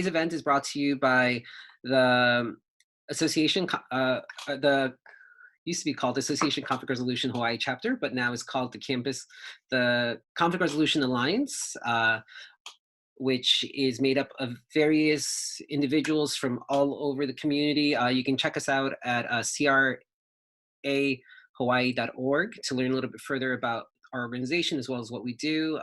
Today's event is brought to you by the association, the used to be called Association Conflict Resolution Hawaii Chapter, but now is called the Conflict Resolution Alliance, which is made up of various individuals from all over the community. You can check us out at crahawaii.org to learn a little bit further about our organization as well as what we do.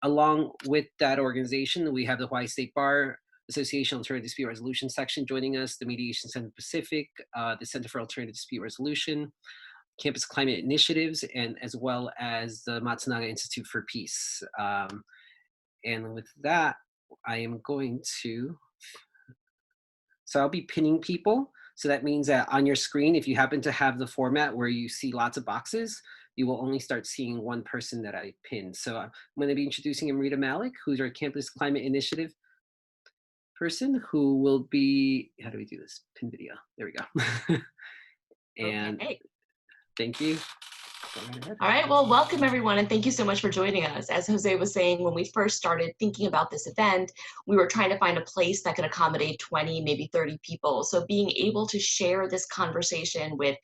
Along with that organization, we have the Hawaii State Bar Association Alternative Dispute Resolution section joining us, the Mediation Center Pacific, the Center for Alternative Dispute Resolution, Campus Climate Initiatives, and as well as the Matsunaga Institute for Peace. And with that, I am going to, so I'll be pinning people. So that means that on your screen, if you happen to have the format where you see lots of boxes, you will only start seeing one person that I pinned. So I'm going to be introducing Amrita Malik, who's our Campus Climate Initiative person, who will be, how do we do this? Pin video. There we go. And okay. Thank you. All right, well, welcome everyone, and thank you so much for joining us. As Jose was saying, when we first started thinking about this event, we were trying to find a place that could accommodate 20, maybe 30 people. So being able to share this conversation with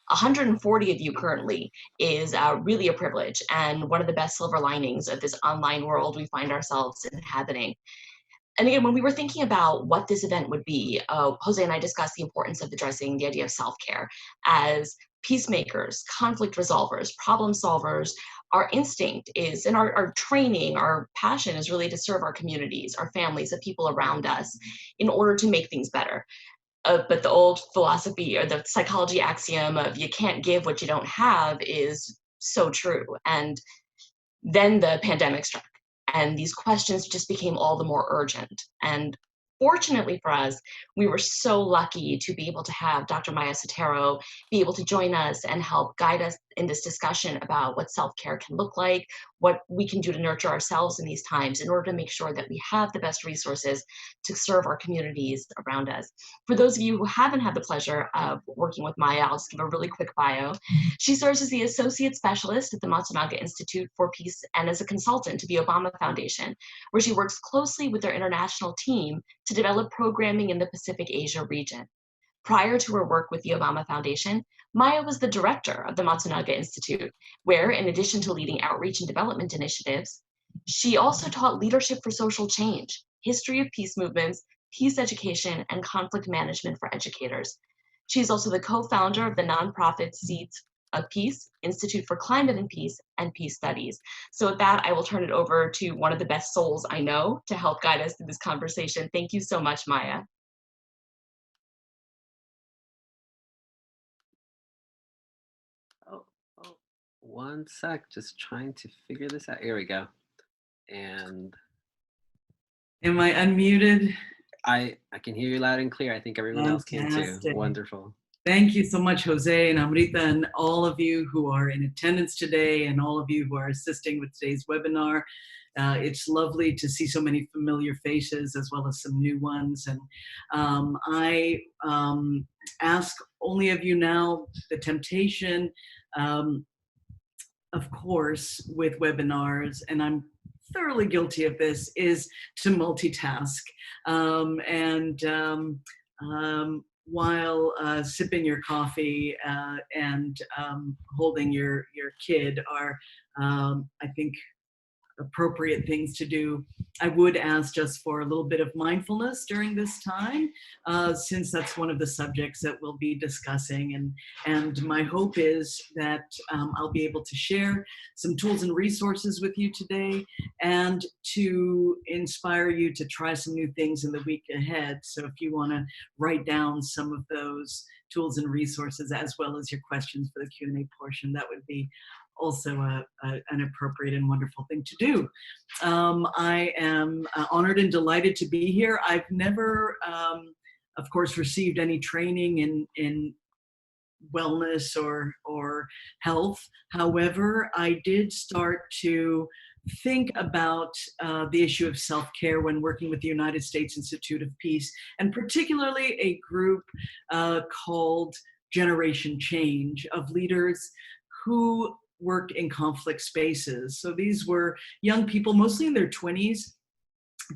140 of you currently is really a privilege, and one of the best silver linings of this online world we find ourselves inhabiting. And again, when we were thinking about what this event would be, Jose and I discussed the importance of addressing the idea of self-care as peacemakers, conflict resolvers, problem solvers. Our instinct is, and our training, our passion is really to serve our communities, our families, the people around us in order to make things better. But the old philosophy or the psychology axiom of you can't give what you don't have is so true. And then the pandemic struck, and these questions just became all the more urgent. And fortunately for us, we were so lucky to be able to have Dr. Maya Soetoro be able to join us and help guide us in this discussion about what self-care can look like, what we can do to nurture ourselves in these times in order to make sure that we have the best resources to serve our communities around us. For those of you who haven't had the pleasure of working with Maya, I'll just give a really quick bio. She serves as the Associate Specialist at the Matsunaga Institute for Peace and as a consultant to the Obama Foundation, where she works closely with their international team to develop programming in the Pacific Asia region. Prior to her work with the Obama Foundation, Maya was the director of the Matsunaga Institute, where, in addition to leading outreach and development initiatives, she also taught leadership for social change, history of peace movements, peace education, and conflict management for educators. She's also the co-founder of the nonprofit Ceeds of Peace, Institute for Climate and Peace Studies. So with that, I will turn it over to one of the best souls I know to help guide us through this conversation. Thank you so much, Maya. Oh, one sec, just trying to figure this out. Here we go. And am I unmuted? I can hear you loud and clear. I think everyone else can too. Wonderful. Thank you so much, Jose and Amrita, and all of you who are in attendance today and all of you who are assisting with today's webinar. It's lovely to see so many familiar faces as well as some new ones. And I ask only of you now the temptation, of course, with webinars, and I'm thoroughly guilty of this, is to multitask. While sipping your coffee and holding your kid are, I think, appropriate things to do, I would ask just for a little bit of mindfulness during this time, since that's one of the subjects that we'll be discussing. And my hope is that I'll be able to share some tools and resources with you today and to inspire you to try some new things in the week ahead. So if you want to write down some of those tools and resources as well as your questions for the Q&A portion, that would be also an appropriate and wonderful thing to do. I am honored and delighted to be here. I've never, of course, received any training in wellness or health. However, I did start to think about the issue of self-care when working with the United States Institute of Peace, and particularly a group called Generation Change of leaders who work in conflict spaces. So these were young people, mostly in their 20s,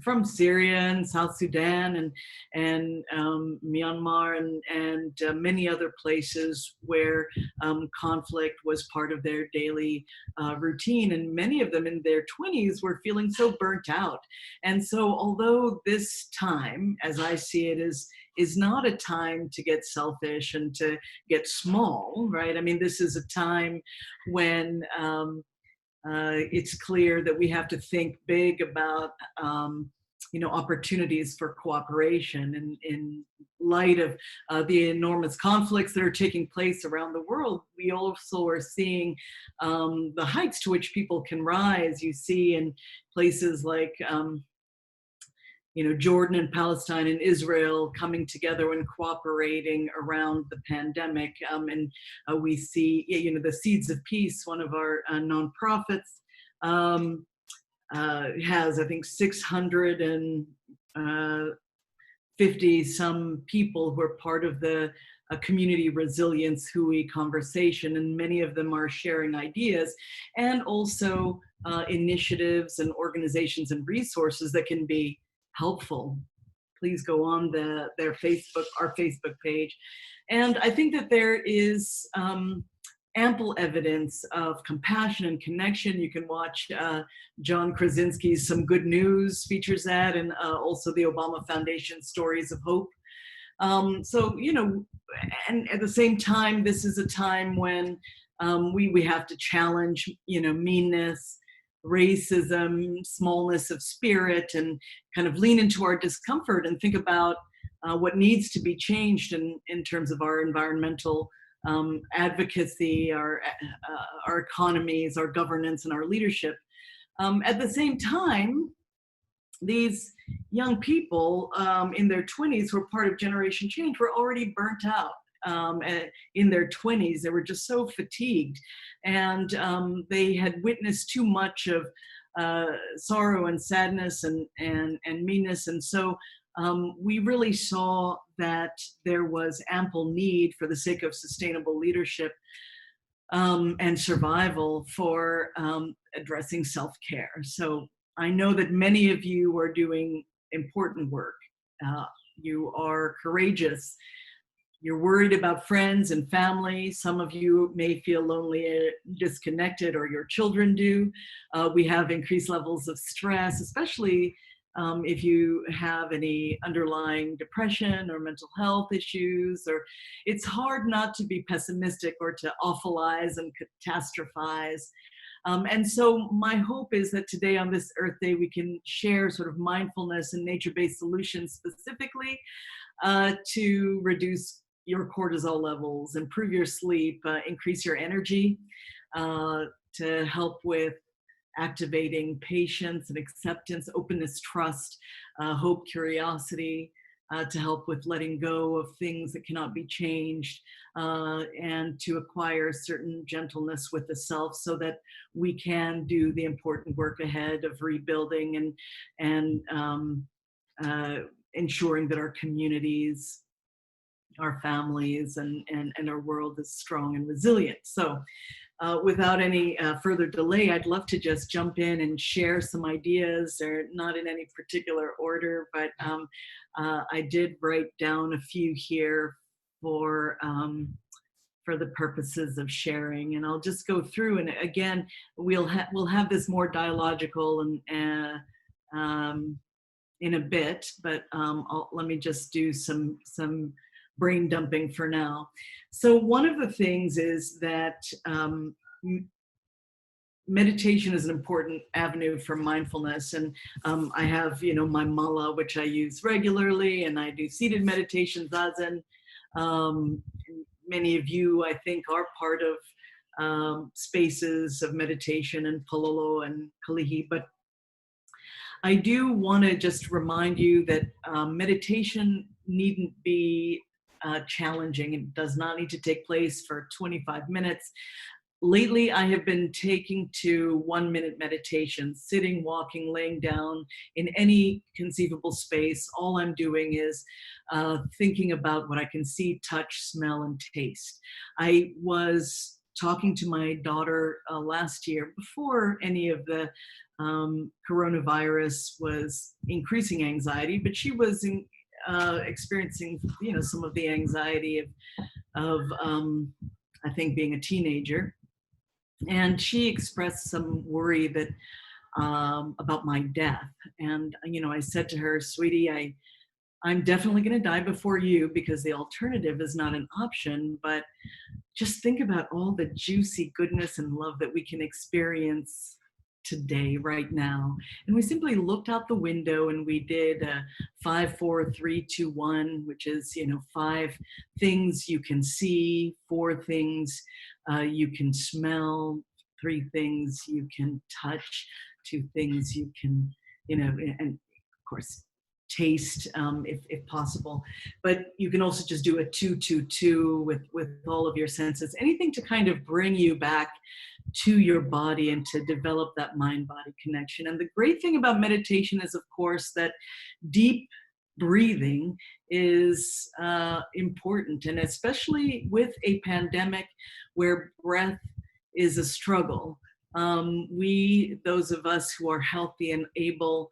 from Syria and South Sudan and Myanmar and many other places where conflict was part of their daily routine. And many of them in their 20s were feeling so burnt out. And so although this time, as I see it, is not a time to get selfish and to get small, right? I mean, this is a time when it's clear that we have to think big about opportunities for cooperation in light of the enormous conflicts that are taking place around the world. We also are seeing the heights to which people can rise. You see in places like Jordan and Palestine and Israel coming together and cooperating around the pandemic. And we see, the Ceeds of Peace, one of our nonprofits, has, I think, 650 some people who are part of the community resilience Hui conversation, and many of them are sharing ideas and also initiatives and organizations and resources that can be helpful. Please go on our Facebook page. And I think that there is ample evidence of compassion and connection. You can watch John Krasinski's Some Good News features that, and also the Obama Foundation Stories of Hope. So, and at the same time, this is a time when we have to challenge, meanness, racism, smallness of spirit, and kind of lean into our discomfort and think about what needs to be changed in terms of our environmental advocacy, our economies, our governance, and our leadership. At the same time, these young people in their 20s who were part of Generation Change were already burnt out. In their 20s, they were just so fatigued, and they had witnessed too much of sorrow and sadness and meanness. And so we really saw that there was ample need, for the sake of sustainable leadership and survival, for addressing self-care. So I know that many of you are doing important work. You are courageous. You're worried about friends and family. Some of you may feel lonely, disconnected, or your children do. We have increased levels of stress, especially if you have any underlying depression or mental health issues. Or it's hard not to be pessimistic or to awfulize and catastrophize. And so my hope is that today on this Earth Day, we can share sort of mindfulness and nature-based solutions specifically to reduce your cortisol levels, improve your sleep, increase your energy, to help with activating patience and acceptance, openness, trust, hope, curiosity, to help with letting go of things that cannot be changed, and to acquire certain gentleness with the self so that we can do the important work ahead of rebuilding and ensuring that our communities, our families, and our world is strong and resilient. So without any further delay, I'd love to just jump in and share some ideas. They're not in any particular order, but I did write down a few here for the purposes of sharing, and I'll just go through. And again, we'll have this more dialogical and in a bit, but let me just do some brain dumping for now. So one of the things is that meditation is an important avenue for mindfulness. And I have, my mala, which I use regularly, and I do seated meditation, zazen. Many of you, I think, are part of spaces of meditation and palolo and kalihi, but I do want to just remind you that meditation needn't be challenging. It does not need to take place for 25 minutes. Lately, I have been taking to 1-minute meditation, sitting, walking, laying down in any conceivable space. All I'm doing is thinking about what I can see, touch, smell, and taste. I was talking to my daughter last year, before any of the coronavirus was increasing anxiety, but she was experiencing, some of the anxiety of I think being a teenager. And she expressed some worry that about my death. And, I said to her, sweetie, I'm definitely going to die before you because the alternative is not an option. But just think about all the juicy goodness and love that we can experience today, right now. And we simply looked out the window and we did 5, 4, 3, 2, 1, which is, 5 things you can see, 4 things you can smell, 3 things you can touch, 2 things you can, and of course, taste if possible. But you can also just do a 2, 2, 2 with all of your senses, anything to kind of bring you back to your body and to develop that mind-body connection. And the great thing about meditation is, of course, that deep breathing is important, and especially with a pandemic where breath is a struggle. Those of us who are healthy and able,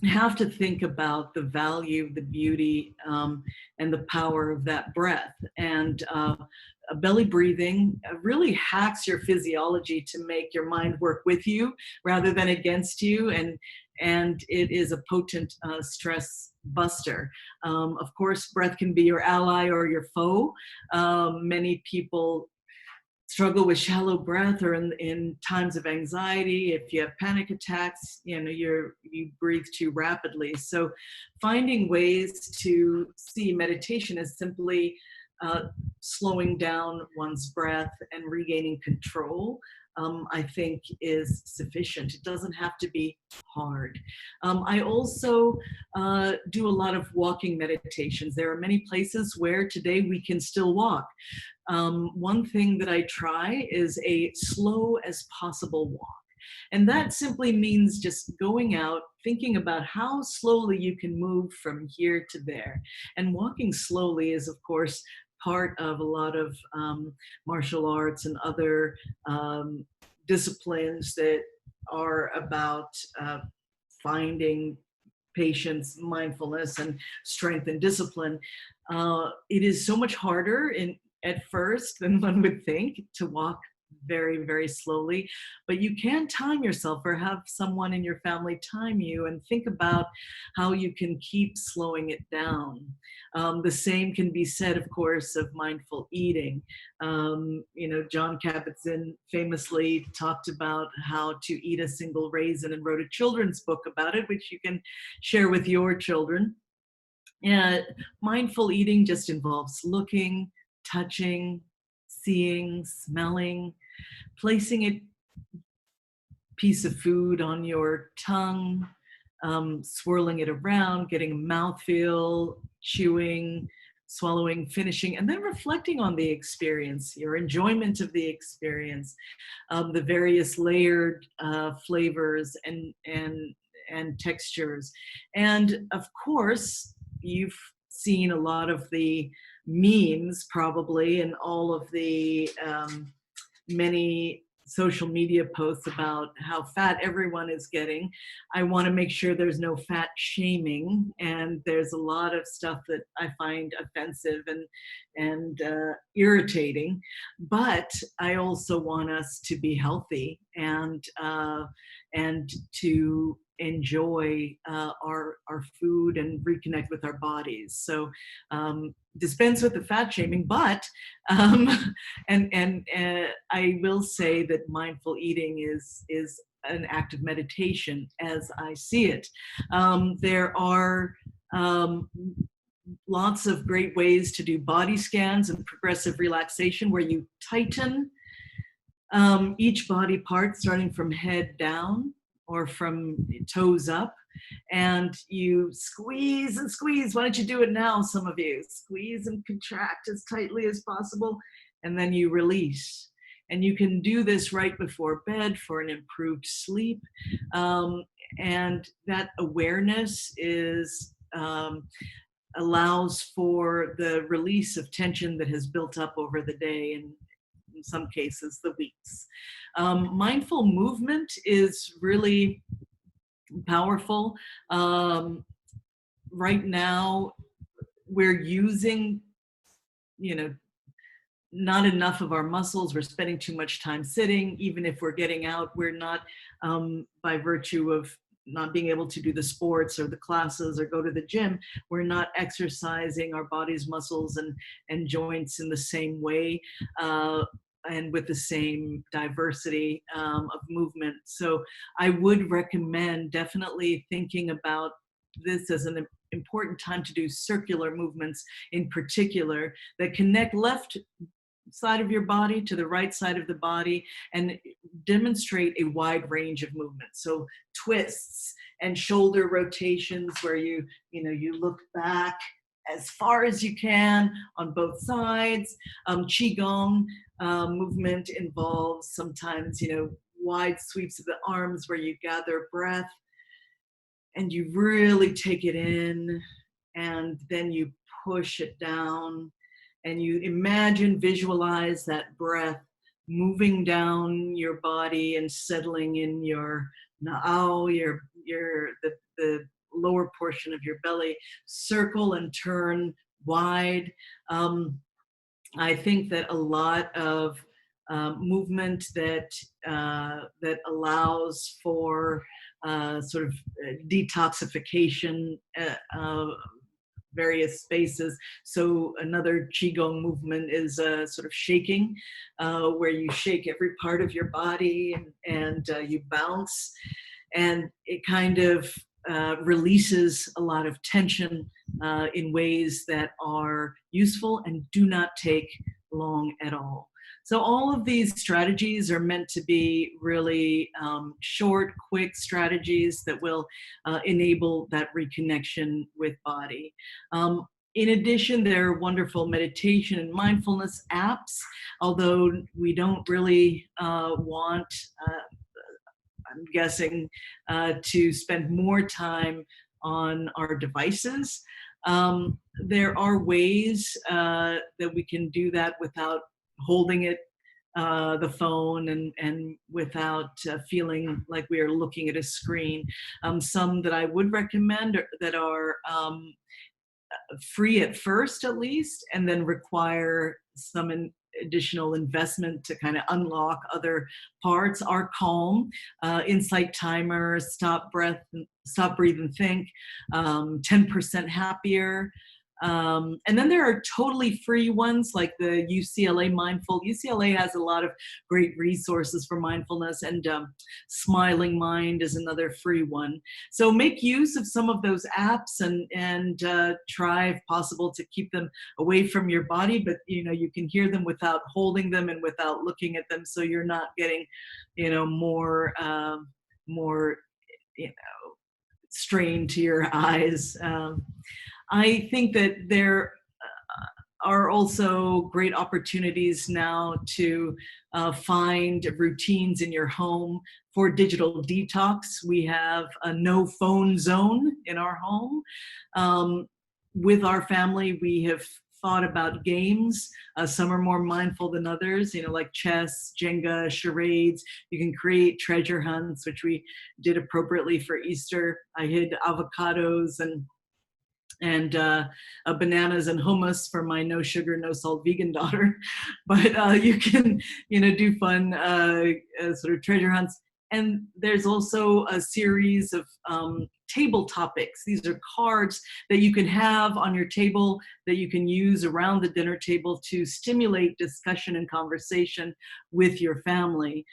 have to think about the value, the beauty, and the power of that breath. And belly breathing really hacks your physiology to make your mind work with you rather than against you. And it is a potent stress buster. Of course, breath can be your ally or your foe. Many people struggle with shallow breath, or in times of anxiety, if you have panic attacks, you breathe too rapidly. So finding ways to see meditation as simply slowing down one's breath and regaining control, I think is sufficient. It doesn't have to be hard. I also do a lot of walking meditations. There are many places where today we can still walk. One thing that I try is a slow as possible walk. And that simply means just going out, thinking about how slowly you can move from here to there. And walking slowly is, of course, part of a lot of martial arts and other disciplines that are about finding patience, mindfulness, and strength and discipline. It is so much harder at first than one would think to walk very, very slowly, but you can time yourself or have someone in your family time you, and think about how you can keep slowing it down. The same can be said, of course, of mindful eating. John Kabat-Zinn famously talked about how to eat a single raisin and wrote a children's book about it, which you can share with your children. Mindful eating just involves looking, touching, seeing, smelling, placing a piece of food on your tongue, swirling it around, getting a mouthfeel, chewing, swallowing, finishing, and then reflecting on the experience, your enjoyment of the experience, the various layered flavors and textures. And of course, you've seen a lot of the memes probably, and all of the many social media posts about how fat everyone is getting. I want to make sure there's no fat shaming, and there's a lot of stuff that I find offensive and irritating. But I also want us to be healthy and to enjoy our food and reconnect with our bodies. So dispense with the fat shaming, but I will say that mindful eating is an act of meditation as I see it. There are lots of great ways to do body scans and progressive relaxation, where you tighten each body part starting from head down or from toes up, and you squeeze and squeeze. Why don't you do it now, some of you? Squeeze and contract as tightly as possible, and then you release. And you can do this right before bed for an improved sleep. And that awareness allows for the release of tension that has built up over the day. And in some cases, the weeks. Mindful movement is really powerful. Right now, we're using, not enough of our muscles. We're spending too much time sitting. Even if we're getting out, we're not, by virtue of not being able to do the sports or the classes or go to the gym, we're not exercising our body's muscles and joints in the same way, and with the same diversity of movement. So I would recommend definitely thinking about this as an important time to do circular movements in particular that connect left side of your body to the right side of the body and demonstrate a wide range of movements. So twists and shoulder rotations where you look back as far as you can on both sides. Qigong movement involves sometimes, wide sweeps of the arms where you gather breath and you really take it in and then you push it down. And you imagine, visualize that breath moving down your body and settling in your na'au, the lower portion of your belly. Circle and turn wide. I think that a lot of movement that allows for sort of detoxification various spaces. So another Qigong movement is sort of shaking, where you shake every part of your body and you bounce, and it kind of releases a lot of tension in ways that are useful and do not take long at all. So all of these strategies are meant to be really short, quick strategies that will enable that reconnection with body. In addition, there are wonderful meditation and mindfulness apps, although we don't really want, I'm guessing, to spend more time on our devices. There are ways that we can do that without holding it, the phone, and without feeling like we are looking at a screen. Some that I would recommend that are free at first, at least, and then require some additional investment to kind of unlock other parts are Calm, Insight Timer, Stop, Breathe, and Think, 10% Happier. And then there are totally free ones like the UCLA Mindful. UCLA has a lot of great resources for mindfulness, and Smiling Mind is another free one. So make use of some of those apps and try, if possible, to keep them away from your body, but you can hear them without holding them and without looking at them, so you're not getting more strain to your eyes. I think that there are also great opportunities now to find routines in your home for digital detox. We have a no phone zone in our home. With our family, we have thought about games. Some are more mindful than others, like chess, Jenga, charades. You can create treasure hunts, which we did appropriately for Easter. I hid avocados and bananas and hummus for my no sugar, no salt vegan daughter. But you can, do fun sort of treasure hunts. And there's also a series of table topics. These are cards that you can have on your table that you can use around the dinner table to stimulate discussion and conversation with your family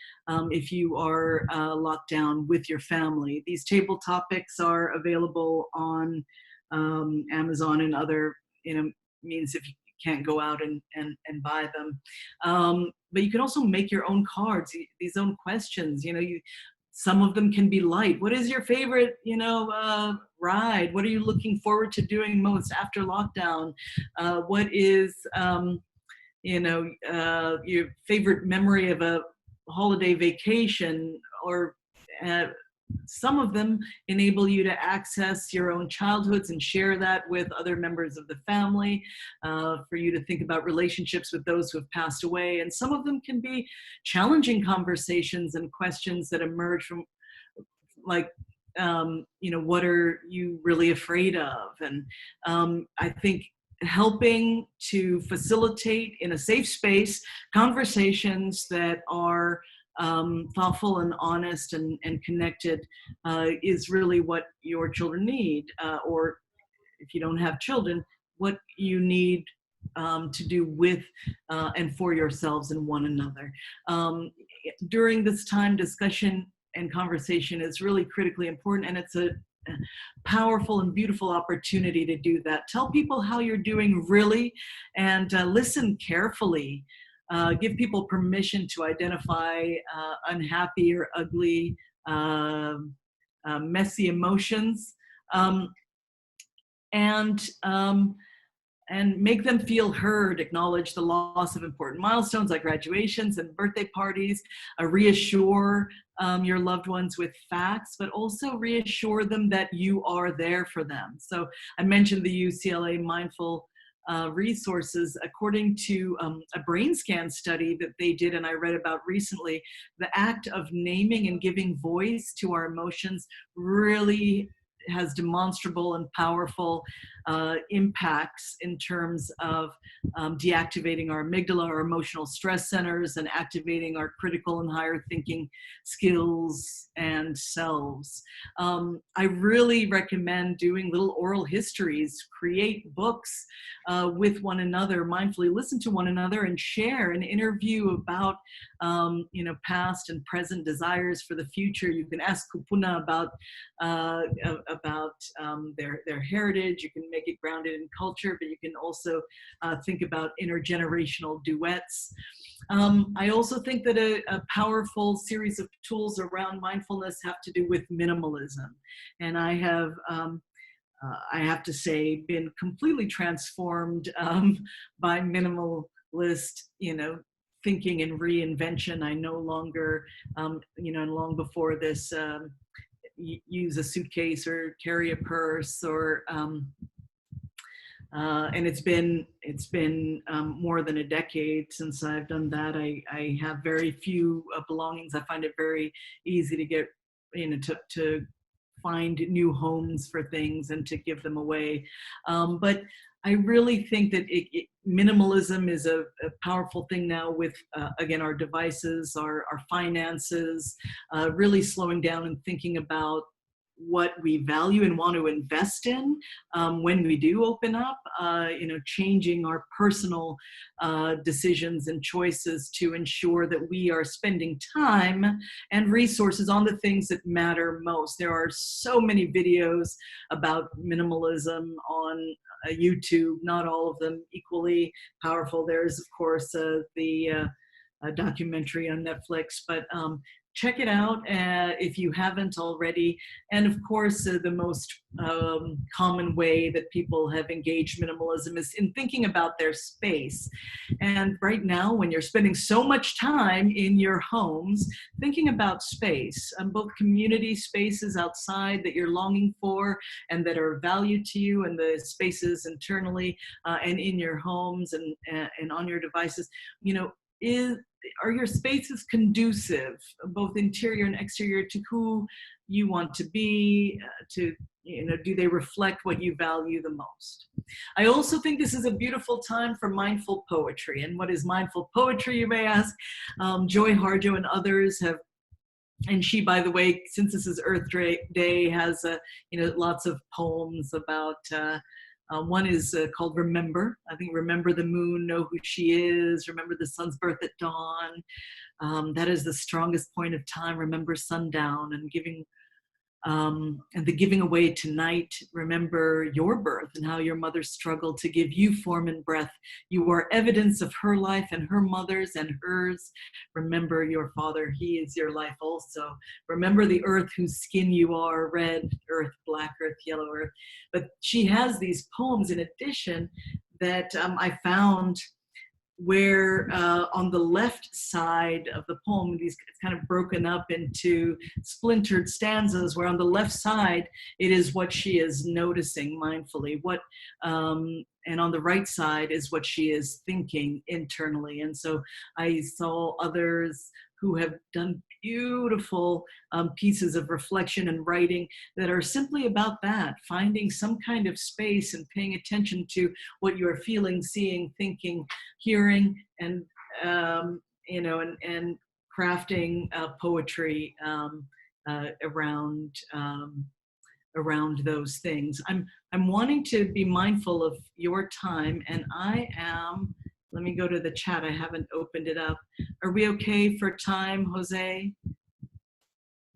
if you are locked down with your family. These table topics are available on Amazon and other means if you can't go out and buy them. But you can also make your own cards, these own questions. Some of them can be light. What is your favorite ride? What are you looking forward to doing most after lockdown? What is your favorite memory of a holiday vacation? Or some of them enable you to access your own childhoods and share that with other members of the family, for you to think about relationships with those who have passed away. And some of them can be challenging conversations and questions that emerge from, like, what are you really afraid of? And I think helping to facilitate in a safe space conversations that are thoughtful and honest and connected is really what your children need, or if you don't have children, what you need to do with and for yourselves and one another. During this time, discussion and conversation is really critically important, and it's a powerful and beautiful opportunity to do that. Tell people how you're doing, really, and listen carefully. Give people permission to identify unhappy or ugly, messy emotions, and make them feel heard. Acknowledge the loss of important milestones like graduations and birthday parties. Reassure your loved ones with facts, but also reassure them that you are there for them. So I mentioned the UCLA Mindful resources. According to a brain scan study that they did and I read about recently, the act of naming and giving voice to our emotions really has demonstrable and powerful impacts in terms of deactivating our amygdala, our emotional stress centers, and activating our critical and higher thinking skills and selves. I really recommend doing little oral histories, create books with one another, mindfully listen to one another, and share and interview about past and present desires for the future. You can ask kupuna about their heritage. You can make it grounded in culture, but you can also think about intergenerational duets. I also think that a powerful series of tools around mindfulness have to do with minimalism. And I have to say, been completely transformed by minimalist, thinking and reinvention. I no longer, and long before this, use a suitcase or carry a purse, or and it's been more than a decade since I've done that. I have very few belongings. I find it very easy to get to find new homes for things and to give them away. But I really think that minimalism is a powerful thing now with, again, our devices, our finances, really slowing down and thinking about what we value and want to invest in when we do open up, changing our personal decisions and choices to ensure that we are spending time and resources on the things that matter most. There are so many videos about minimalism on YouTube, not all of them equally powerful. There's, of course, the documentary on Netflix, but check it out if you haven't already. And of course, the most common way that people have engaged minimalism is in thinking about their space. And right now, when you're spending so much time in your homes, thinking about space, both community spaces outside that you're longing for and that are valued to you, and the spaces internally and in your homes and on your devices, are your spaces conducive, both interior and exterior, to who you want to be, do they reflect what you value the most? I also think this is a beautiful time for mindful poetry. And what is mindful poetry, you may ask? Joy Harjo and others have, and she, by the way, since this is Earth Day, has lots of poems about one is called Remember. I think remember the moon, know who she is, remember the sun's birth at dawn. That is the strongest point of time. Remember sundown and giving, and the giving away tonight. Remember your birth and how your mother struggled to give you form and breath. You are evidence of her life and her mother's and hers. Remember your father, he is your life also. Remember the earth whose skin you are, red earth, black earth, yellow earth. But she has these poems in addition that I found where on the left side of the poem, it's kind of broken up into splintered stanzas, where on the left side, it is what she is noticing mindfully, and on the right side is what she is thinking internally. And so I saw others who have done beautiful pieces of reflection and writing that are simply about that, finding some kind of space and paying attention to what you are feeling, seeing, thinking, hearing, and and crafting poetry around those things. I'm wanting to be mindful of your time, and I am. Let me go to the chat. I haven't opened it up. Are we okay for time, Jose?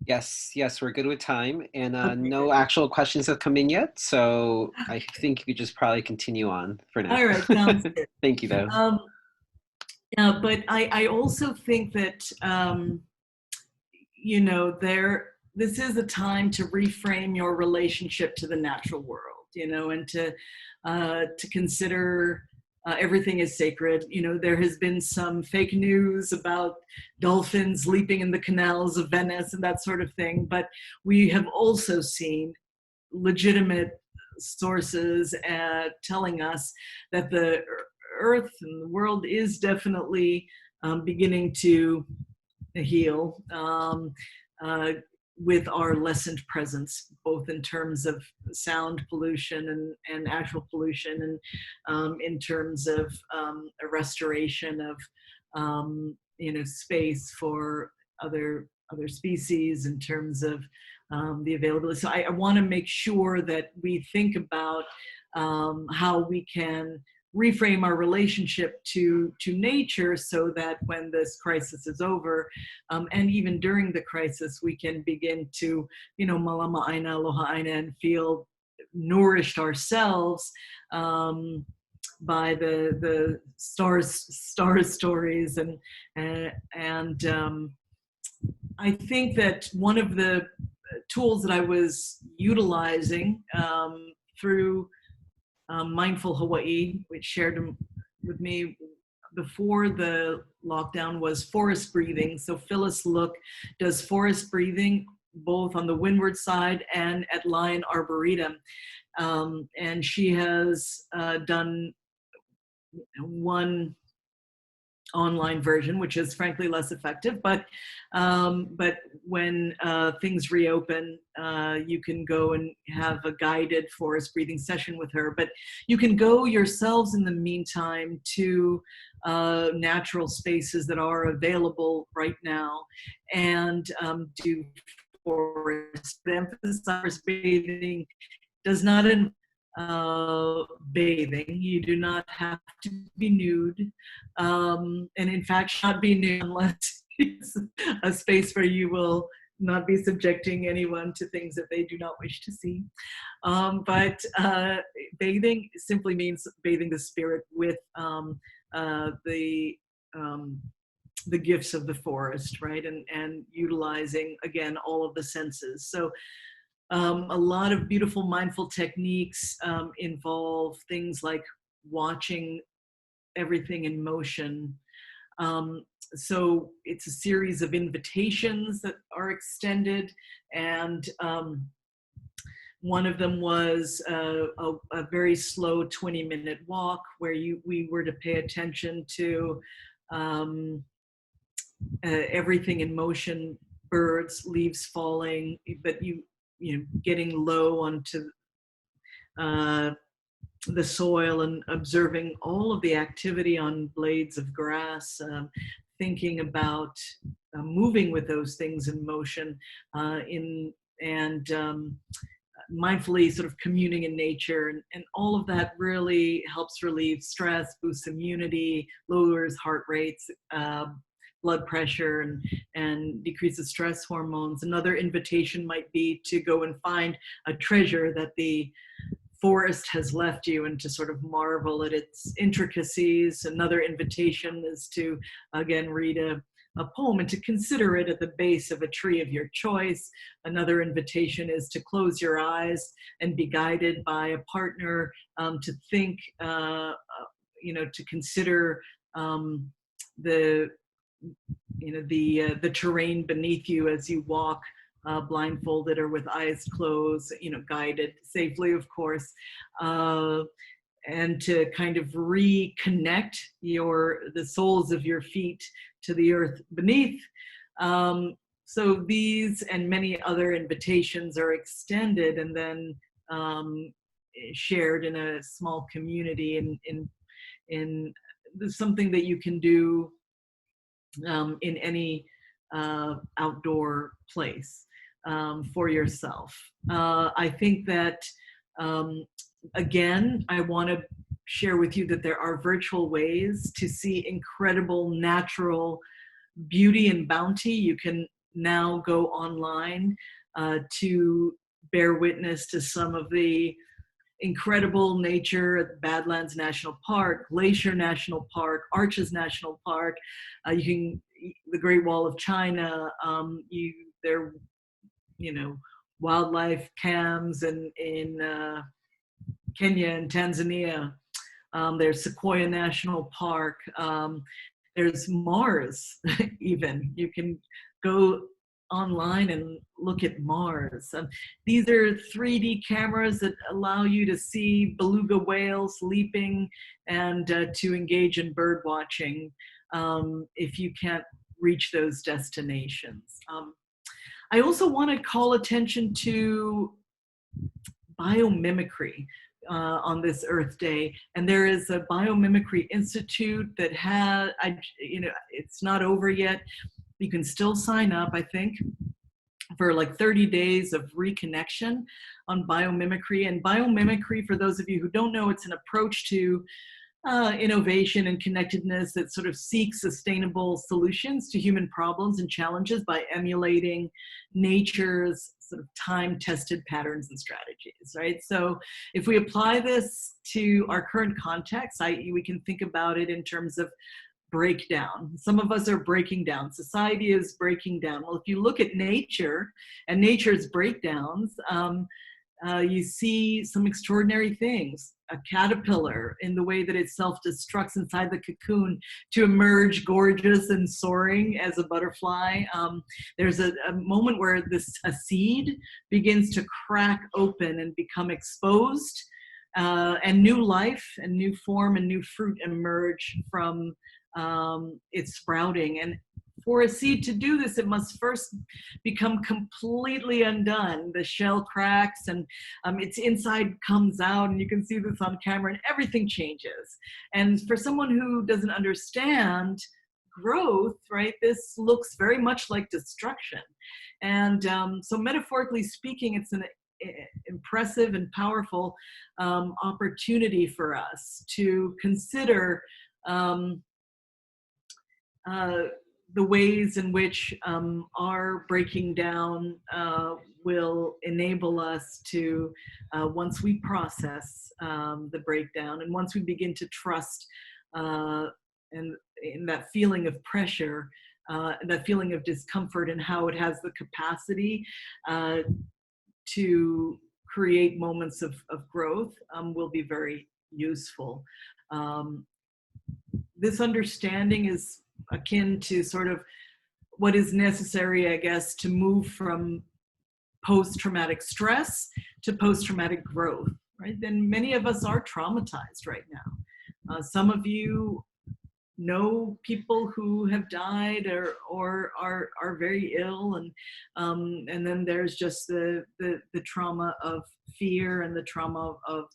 Yes, we're good with time, and Okay. no actual questions have come in yet, so I think you could just probably continue on for now. All right, sounds good. Thank you, though. But I also think that this is a time to reframe your relationship to the natural world, and to consider everything is sacred. There has been some fake news about dolphins leaping in the canals of Venice and that sort of thing, but we have also seen legitimate sources telling us that the earth and the world is definitely beginning to heal with our lessened presence, both in terms of sound pollution and actual pollution, and in terms of a restoration of space for other species, in terms of the availability. So I want to make sure that we think about how we can reframe our relationship to nature, so that when this crisis is over, and even during the crisis, we can begin to, malama aina, aloha aina, and feel nourished ourselves by the stars stories. And I think that one of the tools that I was utilizing through Mindful Hawaii, which shared with me before the lockdown, was forest breathing. So Phyllis Look does forest breathing both on the windward side and at Lion Arboretum. And she has done one online version, which is frankly less effective, but when things reopen, you can go and have a guided forest breathing session with her. But you can go yourselves in the meantime to natural spaces that are available right now and do forest. The emphasis on forest bathing does not involve bathing. You do not have to be nude, and in fact should not be nude unless it's a space where you will not be subjecting anyone to things that they do not wish to see. But bathing simply means bathing the spirit with the gifts of the forest, right? And utilizing, again, all of the senses. So a lot of beautiful mindful techniques involve things like watching everything in motion. So it's a series of invitations that are extended, and one of them was a very slow 20-minute walk where we were to pay attention to everything in motion, birds, leaves falling, but getting low onto the soil and observing all of the activity on blades of grass, thinking about moving with those things in motion, and mindfully sort of communing in nature, and all of that really helps relieve stress, boosts immunity, lowers heart rates, blood pressure, and decreases stress hormones. Another invitation might be to go and find a treasure that the forest has left you and to sort of marvel at its intricacies. Another invitation is to, again, read a poem and to consider it at the base of a tree of your choice. Another invitation is to close your eyes and be guided by a partner to think, to consider the the terrain beneath you as you walk, blindfolded or with eyes closed, guided safely, of course, and to kind of reconnect the soles of your feet to the earth beneath. So these and many other invitations are extended and then shared in a small community, in something that you can do in any outdoor place for yourself. I think that, again, I want to share with you that there are virtual ways to see incredible natural beauty and bounty. You can now go online to bear witness to some of the incredible nature at Badlands National Park, Glacier National Park, Arches National Park. The Great Wall of China. There, wildlife cams in Kenya and Tanzania. There's Sequoia National Park. There's Mars, even. You can go online and look at Mars. These are 3D cameras that allow you to see beluga whales leaping and to engage in bird watching if you can't reach those destinations. I also want to call attention to biomimicry on this Earth Day, and there is a Biomimicry Institute that it's not over yet. You can still sign up, I think, for like 30 days of reconnection on biomimicry. And biomimicry, for those of you who don't know, it's an approach to innovation and connectedness that sort of seeks sustainable solutions to human problems and challenges by emulating nature's sort of time-tested patterns and strategies, right? So if we apply this to our current context, we can think about it in terms of breakdown. Some of us are breaking down. Society is breaking down. Well, if you look at nature and nature's breakdowns, you see some extraordinary things. A caterpillar, in the way that it self-destructs inside the cocoon to emerge gorgeous and soaring as a butterfly. There's a moment where a seed begins to crack open and become exposed, and new life and new form and new fruit emerge from its sprouting. And for a seed to do this, it must first become completely undone. The shell cracks and its inside comes out, and you can see this on camera, and everything changes. And for someone who doesn't understand growth, right, this looks very much like destruction. And so metaphorically speaking, it's an impressive and powerful opportunity for us to consider the ways in which our breaking down will enable us to, once we process the breakdown and once we begin to trust and in that feeling of pressure, that feeling of discomfort, and how it has the capacity to create moments of growth, will be very useful. This understanding is akin to sort of what is necessary, I guess, to move from post-traumatic stress to post-traumatic growth, right? Then many of us are traumatized right now. Some of you know people who have died or are very ill, and then there's just the trauma of fear and the trauma of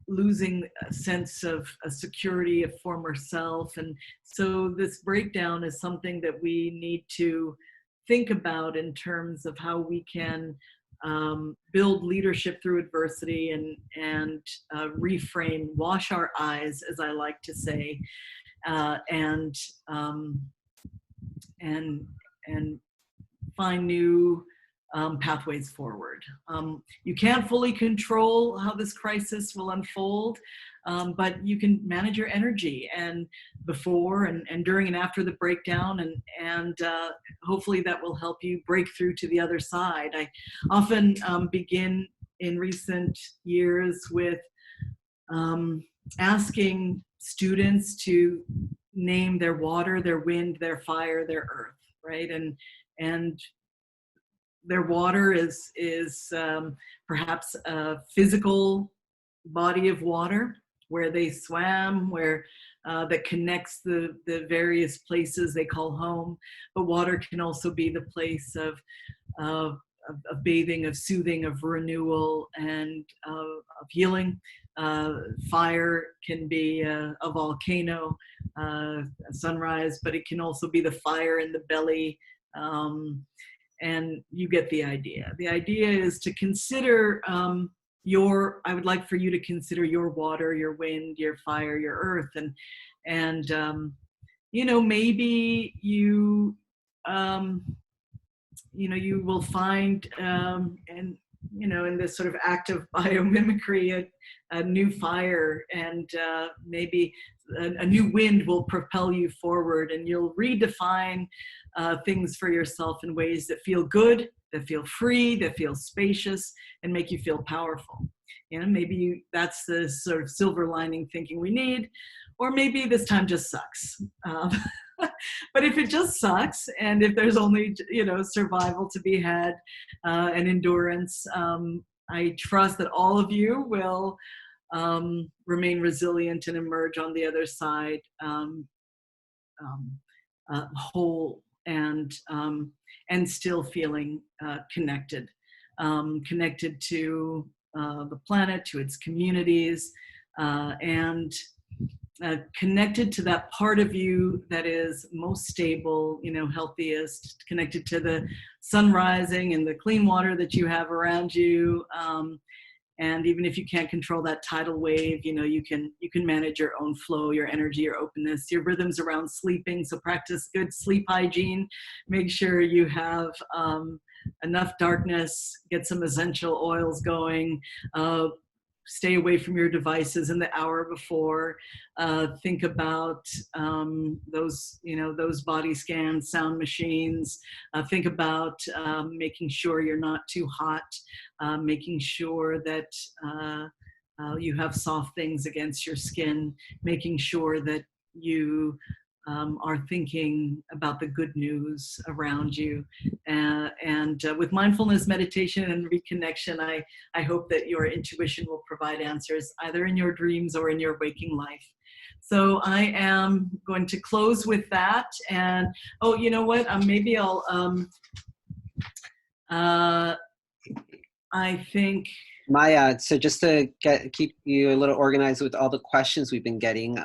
losing a sense of a security of former self. And so this breakdown is something that we need to think about in terms of how we can build leadership through adversity and reframe, wash our eyes, as I like to say, and find new pathways forward. You can't fully control how this crisis will unfold, but you can manage your energy and before and during and after the breakdown, and hopefully that will help you break through to the other side. I often begin in recent years with asking students to name their water, their wind, their fire, their earth, right? And their water is perhaps a physical body of water where they swam, where that connects the various places they call home. But water can also be the place of, of bathing, of soothing, of renewal, and of healing. Fire can be a volcano, a sunrise, but it can also be the fire in the belly. And you get the idea. The idea is to consider I would like for you to consider your water, your wind, your fire, your earth, and maybe you you will find and in this sort of act of biomimicry a new fire, and maybe a new wind will propel you forward, and you'll redefine things for yourself in ways that feel good, that feel free, that feel spacious, and make you feel powerful. Maybe that's the sort of silver lining thinking we need, or maybe this time just sucks. But if it just sucks, and if there's only survival to be had, and endurance, I trust that all of you will remain resilient and emerge on the other side whole and still feeling connected, connected to the planet, to its communities, and connected to that part of you that is most stable, healthiest, connected to the sun rising and the clean water that you have around you. And even if you can't control that tidal wave, you can manage your own flow, your energy, your openness, your rhythms around sleeping. So practice good sleep hygiene. Make sure you have enough darkness, get some essential oils going, stay away from your devices in the hour before. Think about those body scans, sound machines. Think about making sure you're not too hot, making sure that you have soft things against your skin, making sure that you are thinking about the good news around you. And with mindfulness meditation and reconnection, I hope that your intuition will provide answers either in your dreams or in your waking life. So I am going to close with that. And oh, you know what? Maybe I'll, I think. Maya, so just to keep you a little organized with all the questions we've been getting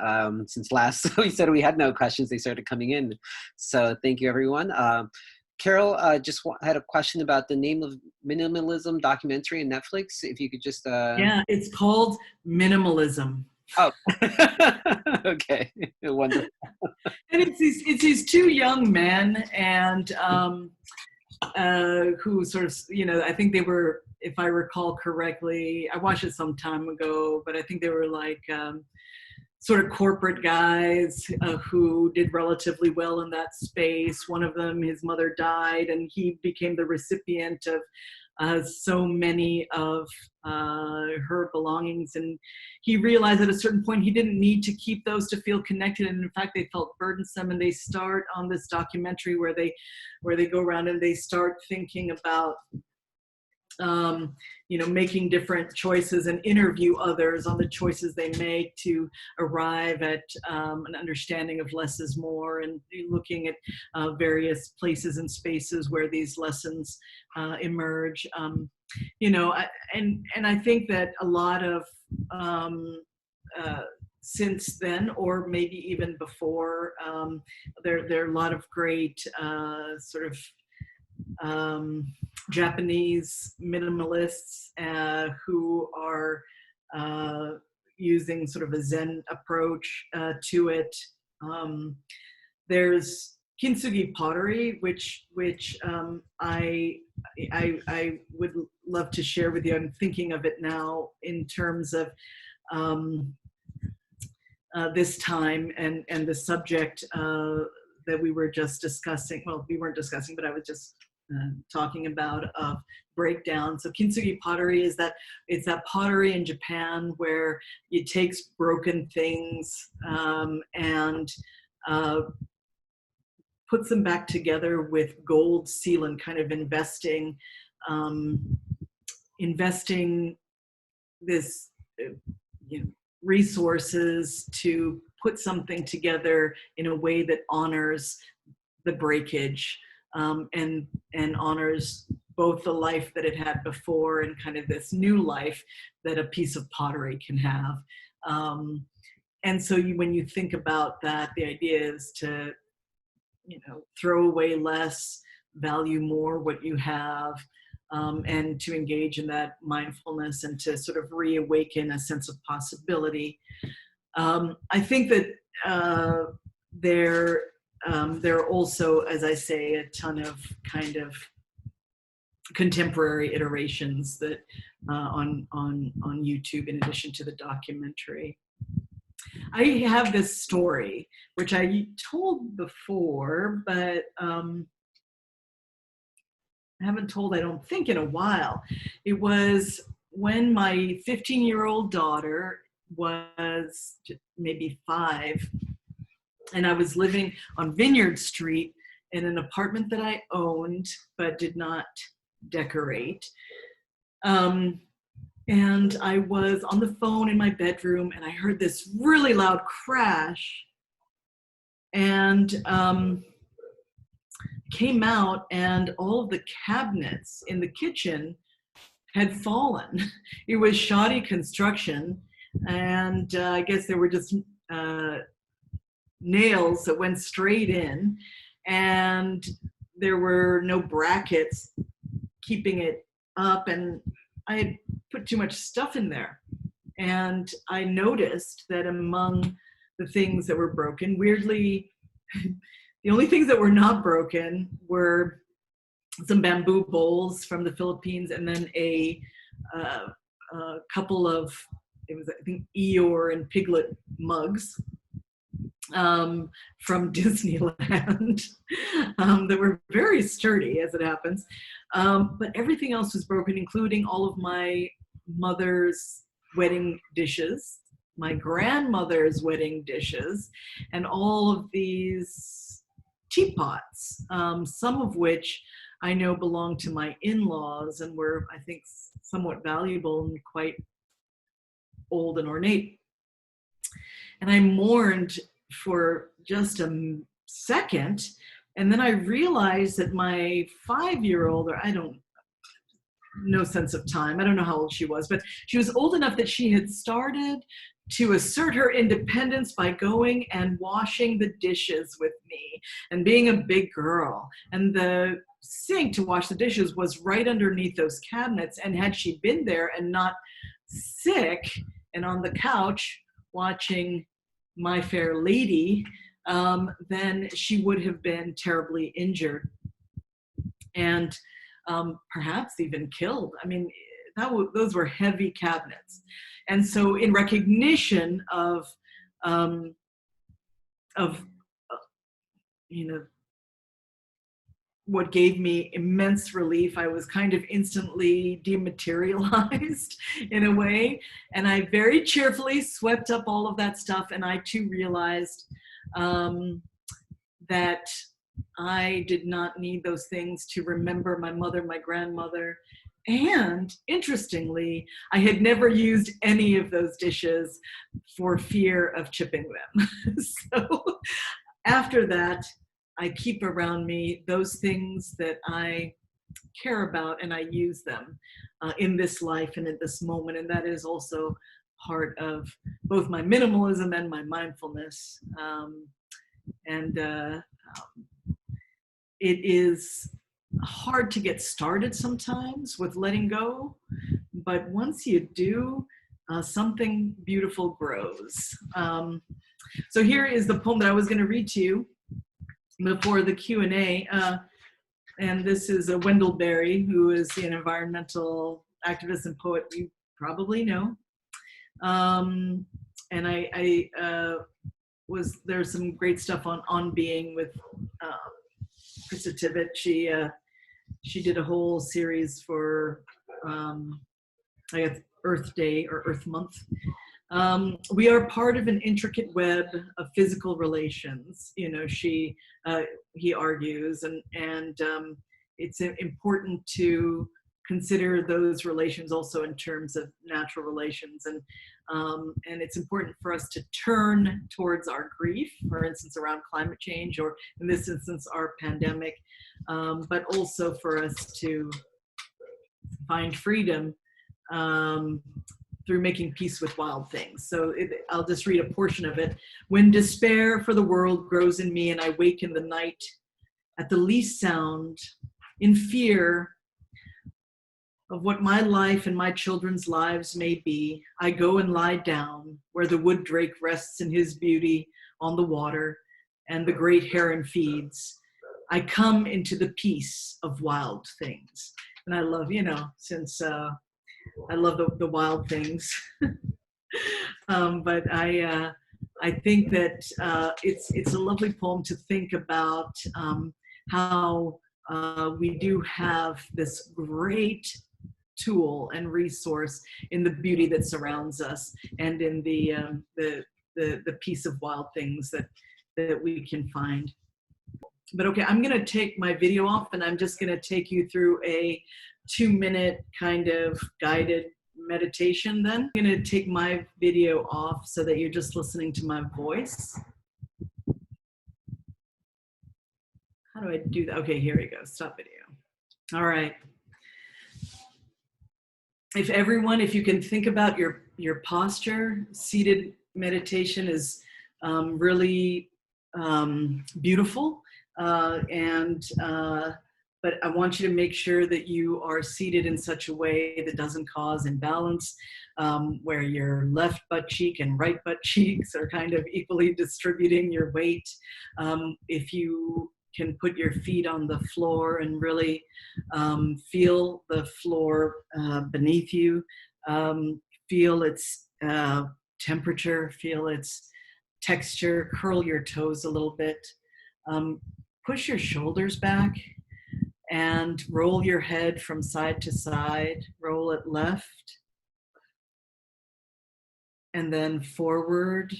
since last we said we had no questions, they started coming in. So thank you, everyone. Carol just had a question about the name of minimalism documentary on Netflix. If you could just... Yeah, it's called Minimalism. Oh, okay, wonderful. And it's these two young men, and who sort of, I think they were, if I recall correctly, I watched it some time ago, but I think they were like sort of corporate guys who did relatively well in that space. One of them, his mother died, and he became the recipient of so many of her belongings, and he realized at a certain point he didn't need to keep those to feel connected, and in fact they felt burdensome. And they start on this documentary where they go around and they start thinking about making different choices and interview others on the choices they make to arrive at an understanding of less is more, and looking at various places and spaces where these lessons emerge. And I think that a lot of since then, or maybe even before, there are a lot of great sort of Japanese minimalists who are using sort of a Zen approach to it. There's kintsugi pottery, which I would love to share with you. I'm thinking of it now in terms of this time and the subject that we were just discussing. Well, we weren't discussing, but I was just talking about, of breakdown. So kintsugi pottery is that, it's that pottery in Japan where it takes broken things and puts them back together with gold sealant, kind of investing this resources to put something together in a way that honors the breakage and honors both the life that it had before and kind of this new life that a piece of pottery can have. And so when you think about that, the idea is to, throw away less, value more what you have, and to engage in that mindfulness and to sort of reawaken a sense of possibility. I think that there are also, as I say, a ton of kind of contemporary iterations that on YouTube in addition to the documentary. I have this story, which I told before, but I haven't told, I don't think, in a while. It was when my 15-year-old daughter was maybe 5, and I was living on Vineyard Street in an apartment that I owned but did not decorate. And I was on the phone in my bedroom, and I heard this really loud crash, and came out, and all of the cabinets in the kitchen had fallen. It was shoddy construction, and I guess there were just nails that went straight in, and there were no brackets keeping it up, and I had put too much stuff in there. And I noticed that among the things that were broken, weirdly, the only things that were not broken were some bamboo bowls from the Philippines, and then a couple of, it was, I think, Eeyore and Piglet mugs from Disneyland that were very sturdy, as it happens. But everything else was broken, including all of my mother's wedding dishes, my grandmother's wedding dishes, and all of these teapots, some of which I know belonged to my in-laws and were, I think, somewhat valuable and quite old and ornate. And I mourned for just a second, and then I realized that my 5-year-old, or I don't, no sense of time, I don't know how old she was, but she was old enough that she had started to assert her independence by going and washing the dishes with me and being a big girl. And the sink to wash the dishes was right underneath those cabinets, and had she been there and not sick and on the couch watching My Fair Lady, then she would have been terribly injured and perhaps even killed. I mean, those were heavy cabinets. And so in recognition of what gave me immense relief, I was kind of instantly dematerialized in a way. And I very cheerfully swept up all of that stuff. And I too realized that I did not need those things to remember my mother, my grandmother. And interestingly, I had never used any of those dishes for fear of chipping them. So after that, I keep around me those things that I care about, and I use them in this life and at this moment. And that is also part of both my minimalism and my mindfulness. It is hard to get started sometimes with letting go, but once you do, something beautiful grows. So here is the poem that I was going to read to you before the Q&A, and this is a Wendell Berry, who is an environmental activist and poet you probably know. And there's some great stuff on being with Krista Tippett. she did a whole series for, I guess, Earth Day or Earth Month. We are part of an intricate web of physical relations, you know, he argues, and it's important to consider those relations also in terms of natural relations, and it's important for us to turn towards our grief, for instance, around climate change, or in this instance, our pandemic, but also for us to find freedom through making peace with wild things. So I'll just read a portion of it. When despair for the world grows in me and I wake in the night at the least sound, in fear of what my life and my children's lives may be, I go and lie down where the wood drake rests in his beauty on the water and the great heron feeds. I come into the peace of wild things. And I love, you know, since I love the wild things. But I think that it's a lovely poem to think about how we do have this great tool and resource in the beauty that surrounds us, and in the peace of wild things that we can find. But okay, I'm gonna take my video off and I'm just gonna take you through a 2-minute kind of guided meditation then. I'm gonna take my video off so that you're just listening to my voice. How do I do that? Okay, here we go, stop video. All right. If you can think about your posture, seated meditation is really beautiful. But I want you to make sure that you are seated in such a way that doesn't cause imbalance, where your left butt cheek and right butt cheeks are kind of equally distributing your weight. If you can put your feet on the floor and really feel the floor beneath you, feel its temperature, feel its texture, curl your toes a little bit, push your shoulders back and roll your head from side to side, roll it left and then forward,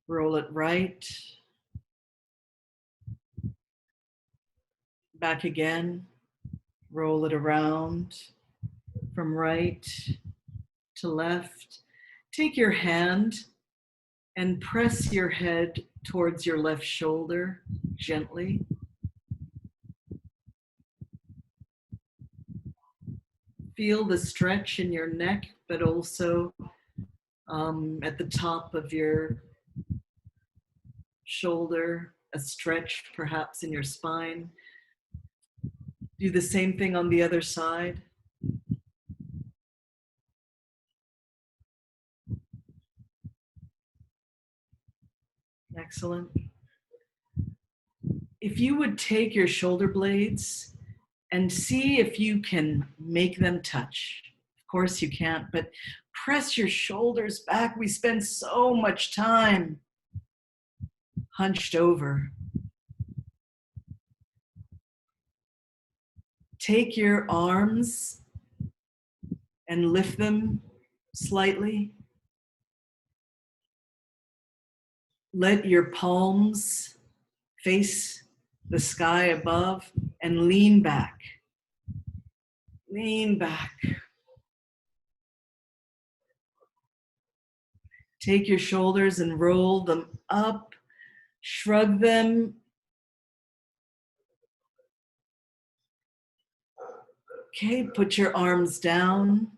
roll it right, back again, roll it around from right to left. Take your hand and press your head towards your left shoulder gently. Feel the stretch in your neck, but also at the top of your shoulder, a stretch perhaps in your spine. Do the same thing on the other side. Excellent. If you would take your shoulder blades and see if you can make them touch. Of course you can't, but press your shoulders back. We spend so much time hunched over. Take your arms and lift them slightly. Let your palms face the sky above and lean back. Lean back. Take your shoulders and roll them up. Shrug them. Okay, put your arms down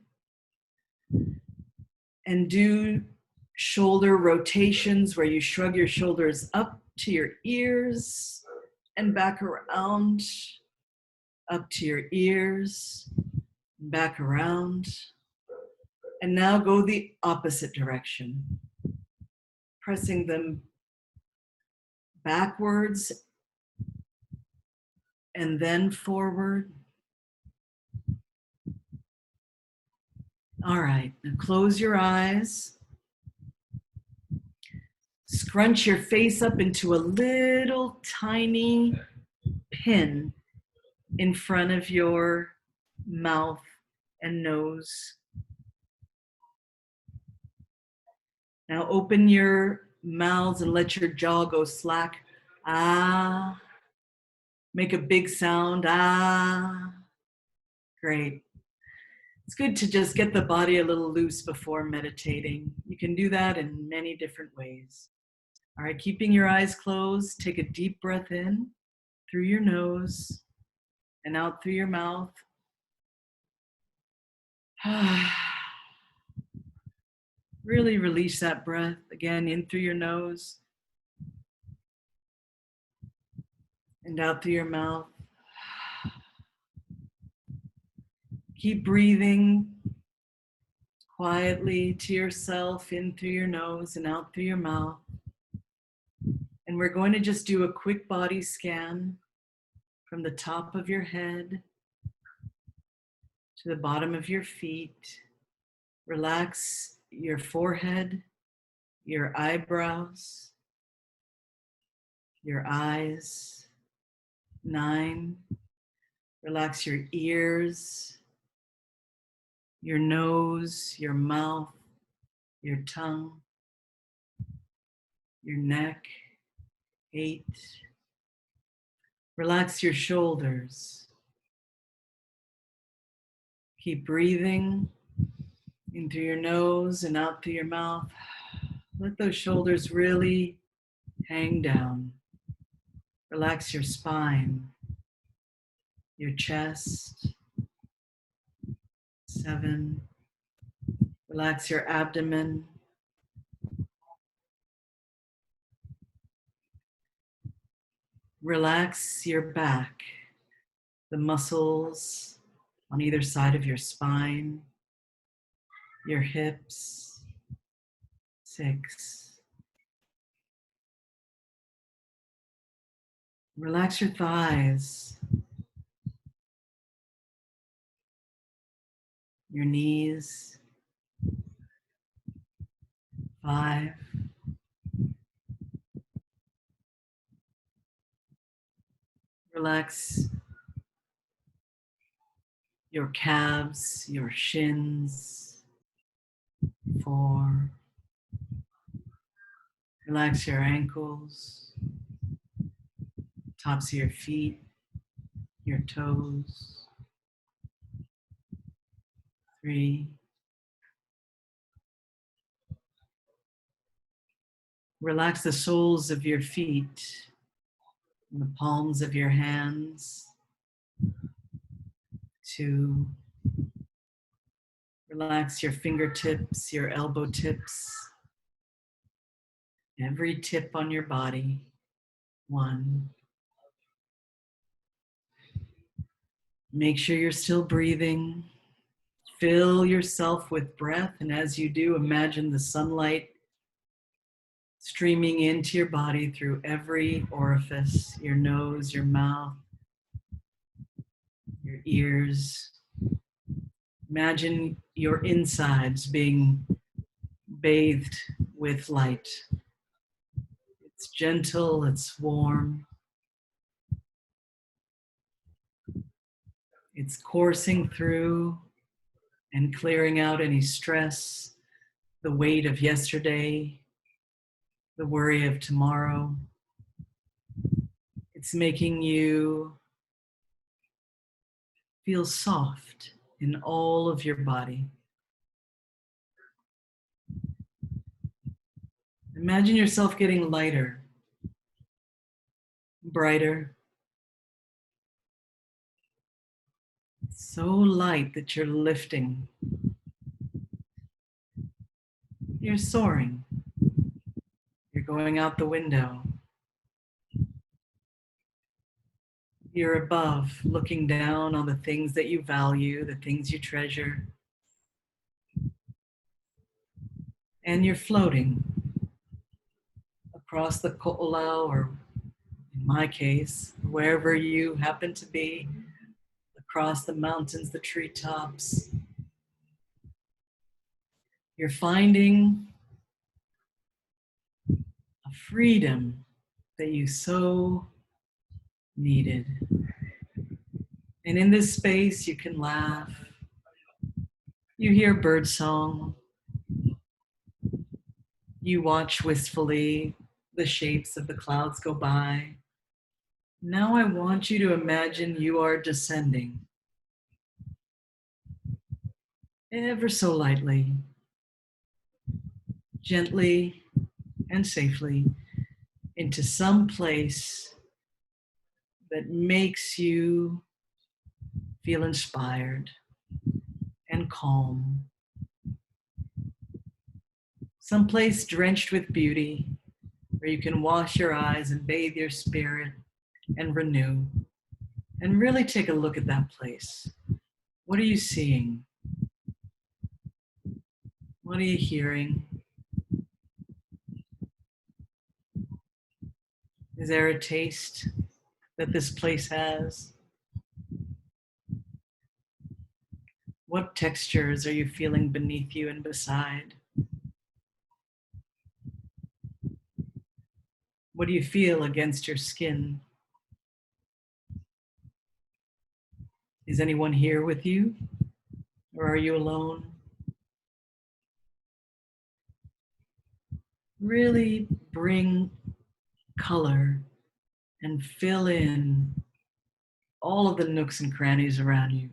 and do shoulder rotations where you shrug your shoulders up to your ears and back around, up to your ears, back around. And now go the opposite direction, pressing them backwards and then forward. All right, now close your eyes. Scrunch your face up into a little tiny pin in front of your mouth and nose. Now open your mouths and let your jaw go slack. Ah. Make a big sound. Ah. Great. It's good to just get the body a little loose before meditating. You can do that in many different ways. All right, keeping your eyes closed, take a deep breath in through your nose and out through your mouth. Really release that breath. Again, in through your nose and out through your mouth. Keep breathing quietly to yourself in through your nose and out through your mouth. And we're going to just do a quick body scan from the top of your head to the bottom of your feet. Relax your forehead, your eyebrows, your eyes. 9. Relax your ears, your nose, your mouth, your tongue, your neck. 8. Relax your shoulders. Keep breathing in through your nose and out through your mouth. Let those shoulders really hang down. Relax your spine, your chest. 7. Relax your abdomen. 8. Relax your back, the muscles on either side of your spine, your hips. 6. Relax your thighs, your knees. 5. Relax your calves, your shins. 4. Relax your ankles, tops of your feet, your toes. 3. Relax the soles of your feet, and the palms of your hands. 2. Relax your fingertips, your elbow tips, every tip on your body. 1. Make sure you're still breathing. Fill yourself with breath, and as you do, imagine the sunlight streaming into your body through every orifice, your nose, your mouth, your ears. Imagine your insides being bathed with light. It's gentle, it's warm. It's coursing through and clearing out any stress, the weight of yesterday, the worry of tomorrow. It's making you feel soft in all of your body. Imagine yourself getting lighter, brighter. So light that you're lifting. You're soaring. You're going out the window. You're above, looking down on the things that you value, the things you treasure. And you're floating across the ko'olau, or in my case, wherever you happen to be, across the mountains, the treetops. You're finding a freedom that you so needed. And in this space, you can laugh. You hear birdsong. You watch wistfully the shapes of the clouds go by. Now I want you to imagine you are descending ever so lightly, gently and safely into some place that makes you feel inspired and calm. Someplace drenched with beauty where you can wash your eyes and bathe your spirit and renew. And really take a look at that place. What are you seeing? What are you hearing? Is there a taste that this place has? What textures are you feeling beneath you and beside? What do you feel against your skin? Is anyone here with you? Or are you alone? Really bring color and fill in all of the nooks and crannies around you.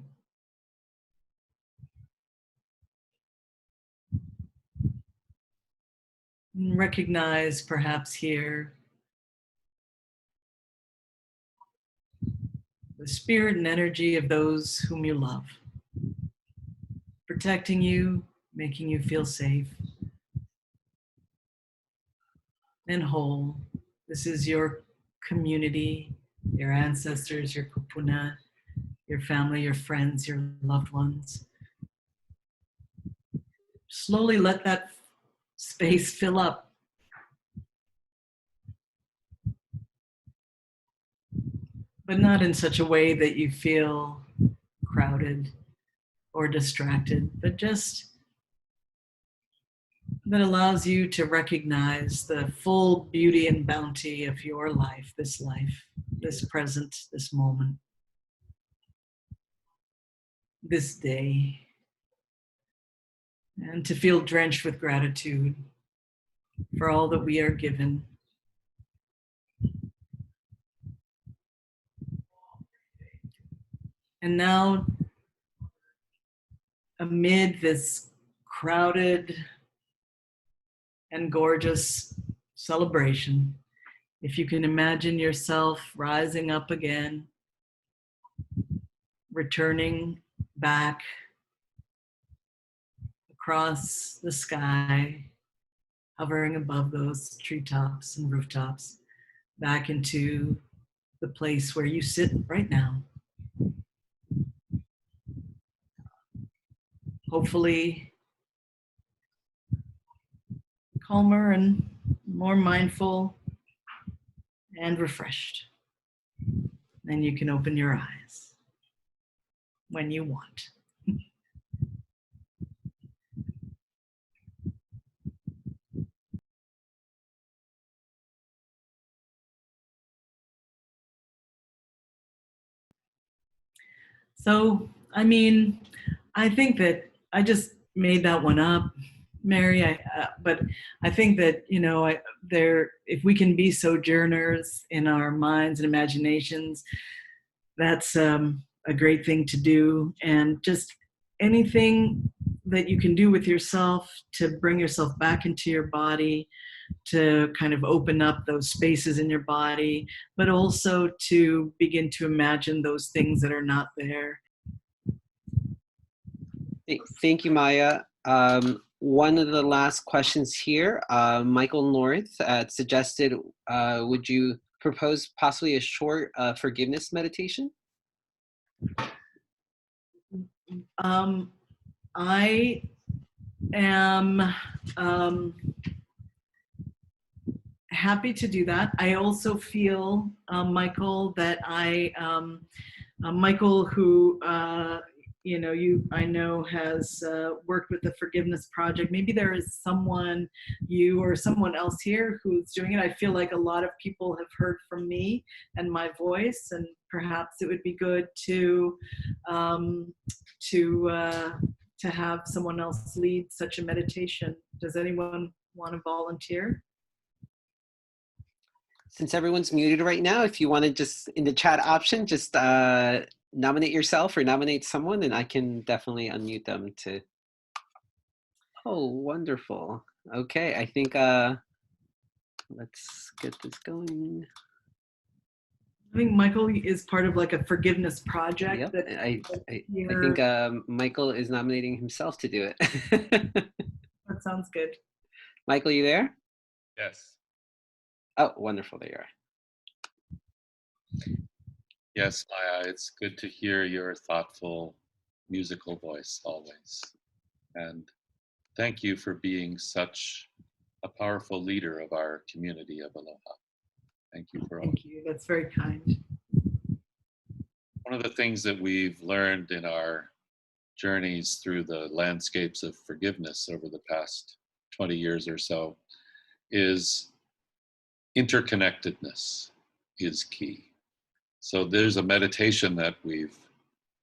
And recognize perhaps here the spirit and energy of those whom you love, protecting you, making you feel safe and whole. This is your community, your ancestors, your kupuna, your family, your friends, your loved ones. Slowly let that space fill up. But not in such a way that you feel crowded or distracted, but just that allows you to recognize the full beauty and bounty of your life, this present, this moment, this day, and to feel drenched with gratitude for all that we are given. And now, amid this crowded and gorgeous celebration, if you can imagine yourself rising up again, returning back across the sky, hovering above those treetops and rooftops, back into the place where you sit right now. Hopefully calmer and more mindful and refreshed. Then you can open your eyes when you want. So, I think that I just made that one up, Mary. But I think that if we can be sojourners in our minds and imaginations, that's a great thing to do. And just anything that you can do with yourself to bring yourself back into your body, to kind of open up those spaces in your body, but also to begin to imagine those things that are not there. Thank you, Maya. One of the last questions here, Michael North suggested, would you propose possibly a short forgiveness meditation? I am happy to do that. I also feel, Michael, that Michael, who I know has worked with the Forgiveness Project. Maybe there is someone, you or someone else here, who's doing it. I feel like a lot of people have heard from me and my voice, and perhaps it would be good to have someone else lead such a meditation. Does anyone want to volunteer? Since everyone's muted right now, if you want to just in the chat option, just nominate yourself or nominate someone, and I can definitely unmute them to. Oh, wonderful. Okay, I think let's get this going. I think Michael is part of like a forgiveness project. Yep, that I think Michael is nominating himself to do it. That sounds good. Michael, you there? Yes. Oh, wonderful, there you are. Yes, Maya, it's good to hear your thoughtful musical voice always. And thank you for being such a powerful leader of our community of Aloha. Thank you for all. Thank you, that's very kind. One of the things that we've learned in our journeys through the landscapes of forgiveness over the past 20 years or so is interconnectedness is key. So there's a meditation that we've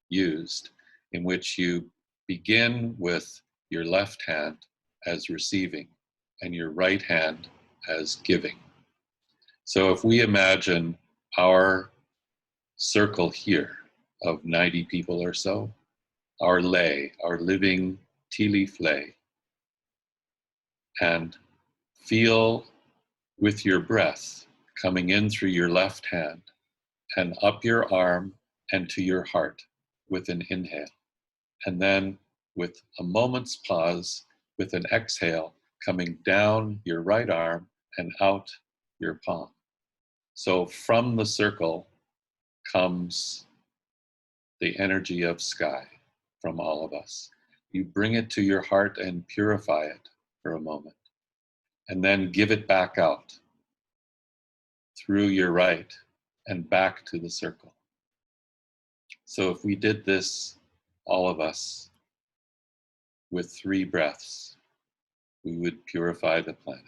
used in which you begin with your left hand as receiving and your right hand as giving. So if we imagine our circle here of 90 people or so, our lei, our living tea leaf lei, and feel with your breath coming in through your left hand and up your arm and to your heart with an inhale. And then with a moment's pause, with an exhale, coming down your right arm and out your palm. So from the circle comes the energy of sky from all of us. You bring it to your heart and purify it for a moment, and then give it back out through your right and back to the circle. So if we did this, all of us, with 3 breaths, we would purify the planet.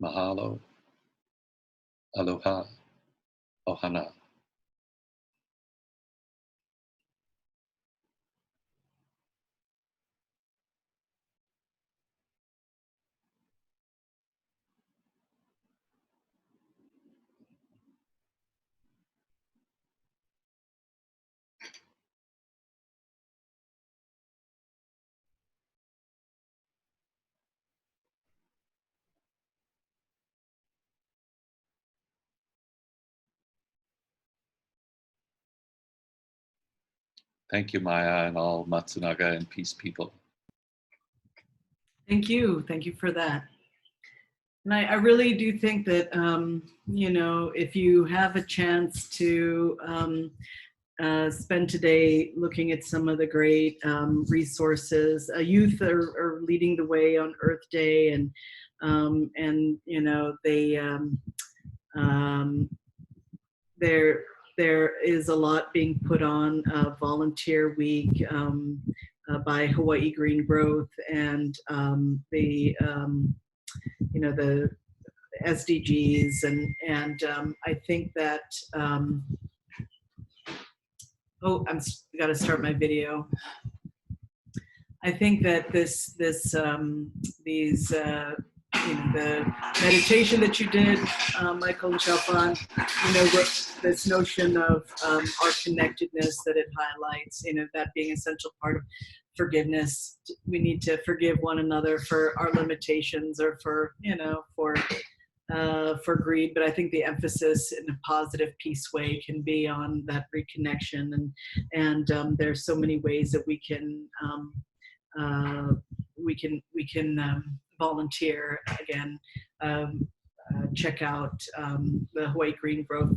Mahalo, aloha, ohana. Thank you, Maya, and all Matsunaga and Peace people. Thank you for that. And I really do think that, if you have a chance to spend today looking at some of the great resources, youth are leading the way on Earth Day, and there is a lot being put on Volunteer Week by Hawaii Green Growth, and the SDGs, and I think that got to start my video. I think that the meditation that you did, Michael and Chalfan, this notion of our connectedness that it highlights, that being an essential part of forgiveness. We need to forgive one another for our limitations, or for for greed, but I think the emphasis in a positive peace way can be on that reconnection, and there's so many ways that we can volunteer again. Check out the Hawaii Green Growth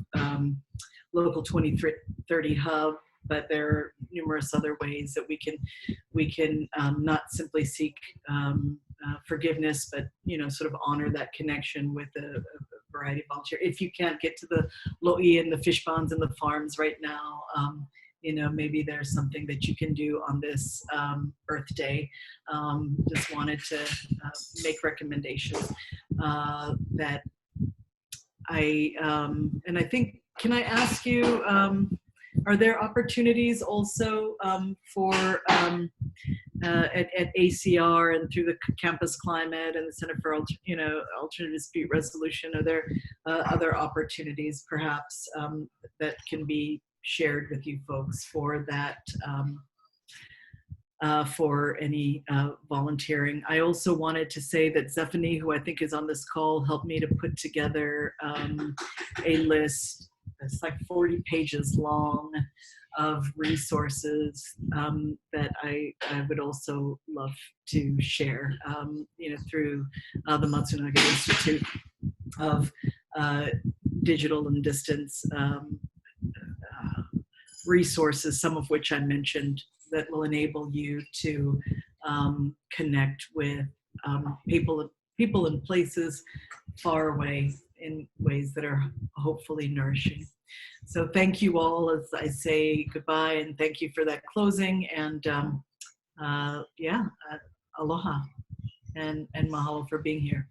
Local 2030 Hub, but there are numerous other ways that we can not simply seek forgiveness, but sort of honor that connection with a variety of volunteer. If you can't get to the lo'i and the fish ponds and the farms right now, maybe there's something that you can do on this Earth Day. Just wanted to make recommendations that and I think, can I ask you, are there opportunities also for at ACR and through the Campus Climate and the Center for Alternative Dispute Resolution? Are there other opportunities perhaps that can be shared with you folks for that, for any volunteering? I also wanted to say that Zephanie, who I think is on this call, helped me to put together a list that's like 40 pages long of resources that I would also love to share, through the Matsunaga Institute of digital and distance resources, some of which I mentioned, that will enable you to connect with people in places far away in ways that are hopefully nourishing. So thank you all as I say goodbye, and thank you for that closing, and aloha, and mahalo for being here.